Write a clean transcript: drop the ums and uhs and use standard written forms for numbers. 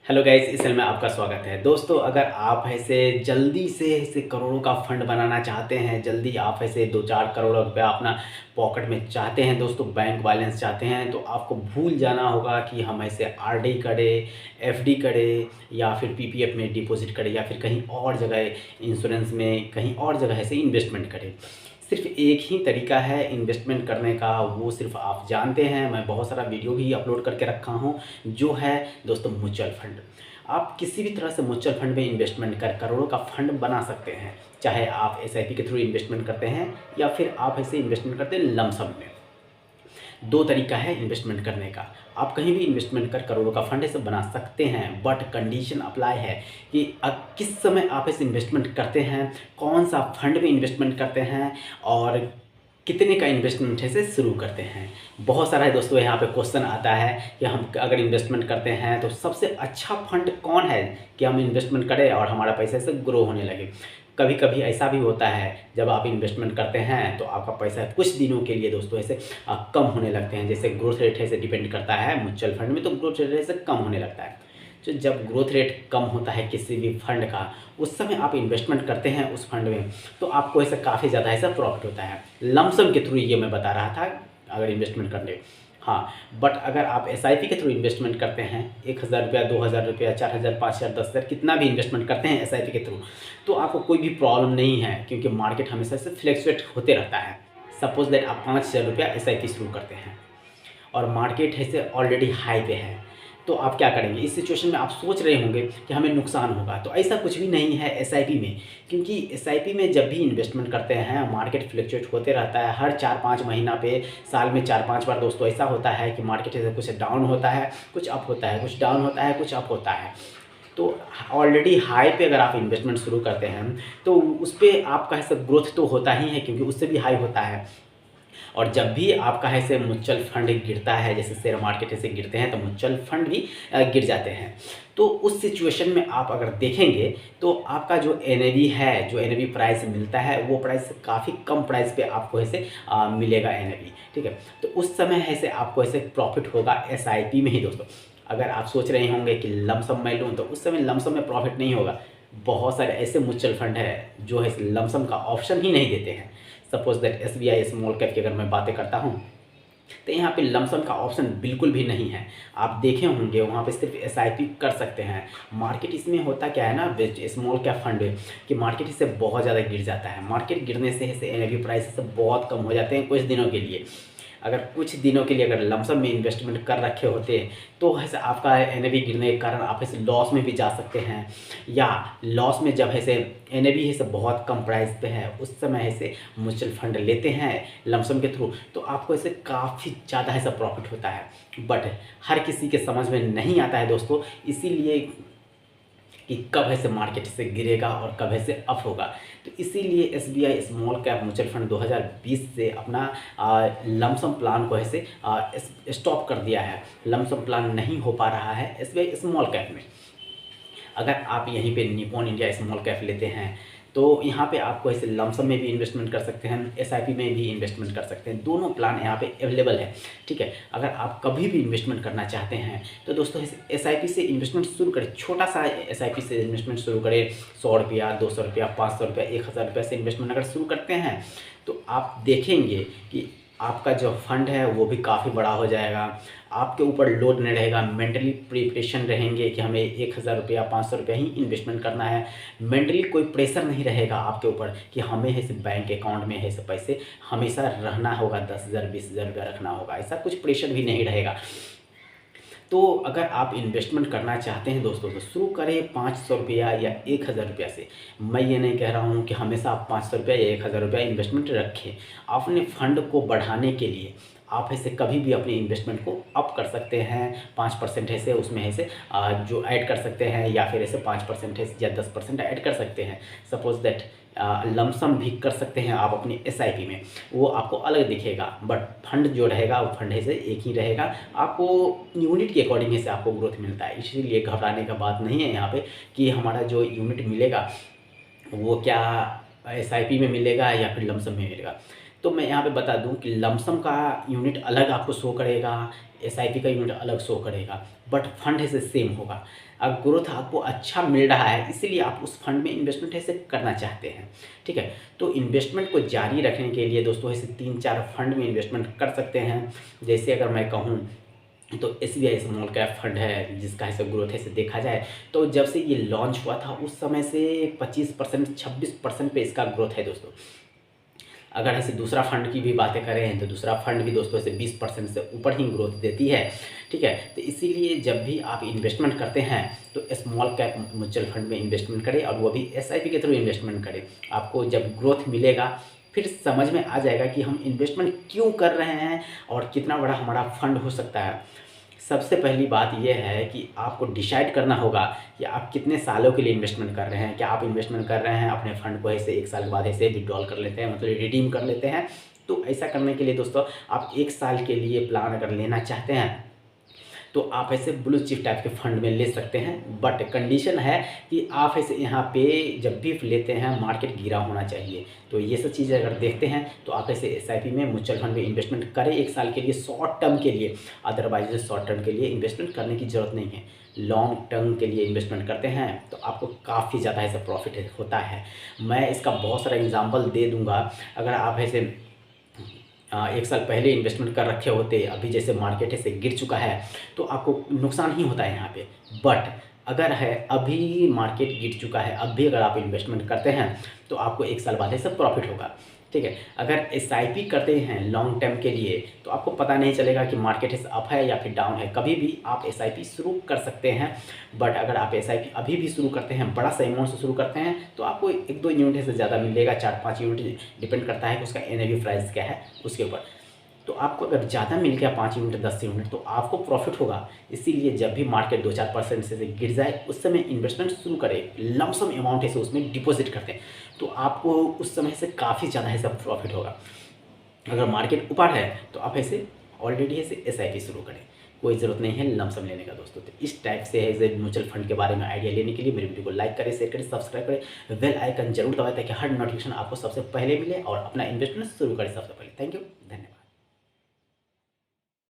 Hello guys, इस में आपका स्वागत है। दोस्तों, अगर आप ऐसे जल्दी से ऐसे करोड़ों का फंड बनाना चाहते हैं, जल्दी आप ऐसे 2-4 करोड़ रुपया अपना पॉकेट में चाहते हैं दोस्तों, बैंक बैलेंस चाहते हैं, तो आपको भूल जाना होगा कि हम ऐसे आरडी करें, एफडी करें या फिर पीपीएफ में डिपॉजिट करें या फिर कहीं और जगह इंश्योरेंस में कहीं और जगह ऐसे इन्वेस्टमेंट करें। सिर्फ एक ही तरीका है इन्वेस्टमेंट करने का, वो सिर्फ आप जानते हैं। मैं बहुत सारा वीडियो भी अपलोड करके रखा हूँ, जो है दोस्तों म्यूचुअल फंड। आप किसी भी तरह से म्यूचुअल फंड में इन्वेस्टमेंट कर करोड़ों का फंड बना सकते हैं, चाहे आप एसआईपी के थ्रू इन्वेस्टमेंट करते हैं या फिर आप ऐसे इन्वेस्टमेंट करते हैं लमसम में। दो तरीका है इन्वेस्टमेंट करने का। आप कहीं भी इन्वेस्टमेंट कर करोड़ों का फंड ऐसे बना सकते हैं, बट कंडीशन अप्लाई है कि किस समय आप इस इन्वेस्टमेंट करते हैं, कौन सा फंड में इन्वेस्टमेंट करते हैं और कितने का इन्वेस्टमेंट है से शुरू करते हैं। बहुत सारा है दोस्तों, यहाँ पे क्वेश्चन आता है कि हम अगर इन्वेस्टमेंट करते हैं तो सबसे अच्छा फंड कौन है कि हम इन्वेस्टमेंट करें और हमारा पैसा से ग्रो होने लगे। कभी कभी ऐसा भी होता है, जब आप इन्वेस्टमेंट करते हैं तो आपका पैसा कुछ दिनों के लिए दोस्तों ऐसे कम होने लगते हैं। जैसे ग्रोथ रेट ऐसे डिपेंड करता है म्यूचुअल फंड में, तो ग्रोथ रेट ऐसे कम होने लगता है। तो जब ग्रोथ रेट कम होता है किसी भी फंड का, उस समय आप इन्वेस्टमेंट करते हैं उस फंड में, तो आपको ऐसा काफ़ी ज़्यादा ऐसा प्रॉफिट होता है। लमसम के थ्रू ये मैं बता रहा था, अगर इन्वेस्टमेंट करने। हाँ, बट अगर आप एसआईपी के थ्रू इन्वेस्टमेंट करते हैं, 1000 रुपया, 2000 रुपया, 4000, 5000, 10,000, कितना भी इन्वेस्टमेंट करते हैं एसआईपी के थ्रू, तो आपको कोई भी प्रॉब्लम नहीं है, क्योंकि मार्केट हमेशा से फ्लैक्चुएट होते रहता है। सपोज दैट आप 5000 रुपया एसआईपी शुरू करते हैं और मार्केट ऐसे ऑलरेडी हाई पे है, तो आप क्या करेंगे? इस सिचुएशन में आप सोच रहे होंगे कि हमें नुकसान होगा, तो ऐसा कुछ भी नहीं है एसआईपी में। क्योंकि एसआईपी में जब भी इन्वेस्टमेंट करते हैं, मार्केट फ्लक्चुएट होते रहता है हर 4-5 महीना पे, साल में 4-5 बार दोस्तों ऐसा होता है कि मार्केट ऐसे कुछ डाउन होता है, कुछ अप होता है, कुछ डाउन होता है, कुछ अप होता है। तो ऑलरेडी हाई पे अगर आप इन्वेस्टमेंट शुरू करते हैं तो उस पर आपका ऐसा ग्रोथ तो होता ही है, क्योंकि उससे भी हाई होता है। और जब भी आपका ऐसे म्यूचुअल फंड गिरता है, जैसे शेयर मार्केट ऐसे गिरते हैं, तो म्यूचुअल फंड भी गिर जाते हैं। तो उस सिचुएशन में आप अगर देखेंगे तो आपका जो एनएवी है, जो एनएवी प्राइस मिलता है, वो प्राइस काफ़ी कम प्राइस पे आपको ऐसे मिलेगा एनएवी, ठीक है। तो उस समय ऐसे आपको ऐसे प्रॉफिट होगा एसआईपी में ही दोस्तों। अगर आप सोच रहे होंगे कि लमसम मैं लूँ, तो उस समय लमसम में प्रॉफिट नहीं होगा। बहुत सारे ऐसे म्यूचुअल फंड है जो है लमसम का ऑप्शन ही नहीं देते हैं। Suppose that SBI small cap की अगर मैं बातें करता हूँ, तो यहाँ पे लमसम का ऑप्शन बिल्कुल भी नहीं है। आप देखे होंगे वहाँ पे सिर्फ एसआईपी कर सकते हैं। मार्केट इसमें होता क्या है ना, स्मॉल कैप फंड कि मार्केट इससे बहुत ज़्यादा गिर जाता है। मार्केट गिरने से एनएवी प्राइस से बहुत कम हो जाते हैं कुछ दिनों के लिए। अगर कुछ दिनों के लिए अगर लमसम में इन्वेस्टमेंट कर रखे होते हैं, तो ऐसे आपका एनएवी गिरने के कारण आप ऐसे लॉस में भी जा सकते हैं। या लॉस में जब ऐसे एनएवी ऐसे बहुत कम प्राइस पे है, उस समय ऐसे म्यूचुअल फंड लेते हैं लमसम के थ्रू, तो आपको ऐसे काफ़ी ज़्यादा ऐसा प्रॉफिट होता है। बट हर किसी के समझ में नहीं आता है दोस्तों, इसीलिए कि कब ऐसे मार्केट से गिरेगा और कब ऐसे अप होगा। तो इसीलिए SBI small cap mutual fund 2020 से अपना लमसम प्लान को ऐसे स्टॉप कर दिया है। लमसम प्लान नहीं हो पा रहा है एसबीआई स्मॉल कैप में। अगर आप यहीं पे निप्पॉन इंडिया स्मॉल कैप लेते हैं, तो यहाँ पे आपको ऐसे लमसम में भी इन्वेस्टमेंट कर सकते हैं, एसआईपी में भी इन्वेस्टमेंट कर सकते हैं। दोनों प्लान यहाँ पे अवेलेबल है, ठीक है। अगर आप कभी भी इन्वेस्टमेंट करना चाहते हैं तो दोस्तों एसआईपी से इन्वेस्टमेंट शुरू करें। छोटा सा एसआईपी से इन्वेस्टमेंट शुरू करें। 100 रुपया, 200 रुपया, 500 रुपया, 1000 रुपया से इन्वेस्टमेंट अगर शुरू करते हैं, तो आप देखेंगे कि आपका जो फंड है वो भी काफ़ी बड़ा हो जाएगा। आपके ऊपर लोड नहीं रहेगा, मेंटली प्रिपरेशन रहेंगे कि हमें 1000 रुपया, 500 रुपया ही इन्वेस्टमेंट करना है। मेंटली कोई प्रेशर नहीं रहेगा आपके ऊपर कि हमें ऐसे बैंक अकाउंट में ऐसे पैसे हमेशा रहना होगा, 10,000, 20,000 रुपया रखना होगा, ऐसा कुछ प्रेशर भी नहीं रहेगा। तो अगर आप इन्वेस्टमेंट करना चाहते हैं दोस्तों, तो शुरू करें 500 रुपया या 1000 रुपया से। मैं ये नहीं कह रहा हूँ कि हमेशा आप 500 रुपया या 1000 रुपया इन्वेस्टमेंट रखें। अपने फंड को बढ़ाने के लिए आप ऐसे कभी भी अपने इन्वेस्टमेंट को अप कर सकते हैं। 5% ऐसे उसमें ऐसे जो ऐड कर सकते हैं, या फिर ऐसे 5% या 10% ऐड कर सकते हैं। सपोज दैट लमसम भी कर सकते हैं आप अपनी एसआईपी में, वो आपको अलग दिखेगा। बट फंड जो रहेगा वो फंड से एक ही रहेगा। आपको यूनिट के अकॉर्डिंग से आपको ग्रोथ मिलता है, इसीलिए घबराने का बात नहीं है यहाँ पे कि हमारा जो यूनिट मिलेगा वो क्या एसआईपी में मिलेगा या फिर लमसम में मिलेगा। तो मैं यहाँ पे बता दूँ कि लमसम का यूनिट अलग आपको शो करेगा, एसआईपी का यूनिट अलग शो करेगा, बट फंड ऐसे सेम होगा। अब ग्रोथ आपको अच्छा मिल रहा है इसीलिए आप उस फंड में इन्वेस्टमेंट ऐसे करना चाहते हैं, ठीक है। तो इन्वेस्टमेंट को जारी रखने के लिए दोस्तों ऐसे 3-4 फंड में इन्वेस्टमेंट कर सकते हैं। जैसे अगर मैं कहूँ तो एसबीआई स्मॉल कैप फंड है जिसका ऐसे ग्रोथ ऐसे देखा जाए तो जब से ये लॉन्च हुआ था उस समय से 25% 26% पे इसका ग्रोथ है दोस्तों। अगर ऐसे दूसरा फंड की भी बातें करें तो दूसरा फंड भी दोस्तों ऐसे 20% से ऊपर ही ग्रोथ देती है, ठीक है। तो इसीलिए जब भी आप इन्वेस्टमेंट करते हैं तो स्मॉल कैप म्यूचुअल फंड में इन्वेस्टमेंट करें और वो भी एसआईपी के थ्रू इन्वेस्टमेंट करें। आपको जब ग्रोथ मिलेगा फिर समझ में आ जाएगा कि हम इन्वेस्टमेंट क्यों कर रहे हैं और कितना बड़ा हमारा फंड हो सकता है। सबसे पहली बात यह है कि आपको डिसाइड करना होगा कि आप कितने सालों के लिए इन्वेस्टमेंट कर रहे हैं। क्या आप इन्वेस्टमेंट कर रहे हैं अपने फंड को ऐसे 1 साल के बाद ऐसे विड्रॉल कर लेते हैं, मतलब रिडीम कर लेते हैं। तो ऐसा करने के लिए दोस्तों आप 1 साल के लिए प्लान अगर लेना चाहते हैं तो आप ऐसे ब्लू चिप टाइप के फंड में ले सकते हैं, बट कंडीशन है कि आप ऐसे यहाँ पे जब भी लेते हैं मार्केट गिरा होना चाहिए। तो ये सब चीज़ें अगर देखते हैं तो आप ऐसे एसआईपी में म्यूचुअल फंड में इन्वेस्टमेंट करें 1 साल के लिए शॉर्ट टर्म के लिए। अदरवाइज शॉर्ट टर्म के लिए इन्वेस्टमेंट करने की ज़रूरत नहीं है। लॉन्ग टर्म के लिए इन्वेस्टमेंट करते हैं तो आपको काफ़ी ज़्यादा ऐसा प्रॉफिट होता है। मैं इसका बहुत सारा एग्जाम्पल दे दूँगा। अगर आप ऐसे 1 साल पहले इन्वेस्टमेंट कर रखे होते, अभी जैसे मार्केट ऐसे गिर चुका है तो आपको नुकसान ही होता है यहाँ पे। बट अगर है अभी मार्केट गिर चुका है, अब भी अगर आप इन्वेस्टमेंट करते हैं तो आपको 1 साल बाद ऐसा प्रॉफिट होगा, ठीक है। अगर एसआईपी करते हैं लॉन्ग टर्म के लिए तो आपको पता नहीं चलेगा कि मार्केट इस अप है या फिर डाउन है। कभी भी आप एसआईपी शुरू कर सकते हैं, बट अगर आप एसआईपी अभी भी शुरू करते हैं, बड़ा सा अमाउंट से शुरू करते हैं तो आपको 1-2 यूनिट से ज़्यादा मिलेगा, 4-5 यूनिट, डिपेंड करता है कि उसका एनएवी प्राइस क्या है उसके ऊपर। तो आपको अगर ज़्यादा मिल गया 5 यूनिट 10 यूनिट तो आपको प्रॉफिट होगा। इसीलिए जब भी मार्केट 2-4% से गिर जाए उस समय इन्वेस्टमेंट शुरू करें, लमसम अमाउंट ऐसे उसमें डिपॉजिट करते हैं तो आपको उस समय से काफ़ी ज़्यादा ऐसा प्रॉफिट होगा। अगर मार्केट ऊपर है तो आप ऐसे ऑलरेडी ऐसे एसआईपी शुरू करें, कोई ज़रूरत नहीं है लमसम लेने का दोस्तों। तो इस टाइप से है म्यूचुअल फंड के बारे में आइडिया लेने के लिए मेरे वीडियो को लाइक करें, शेयर करें, सब्सक्राइब करें, बेल आइकन जरूर दबाएं ताकि हर नोटिफिकेशन आपको सबसे पहले मिले और अपना इन्वेस्टमेंट शुरू करें सबसे पहले। थैंक यू, धन्यवाद।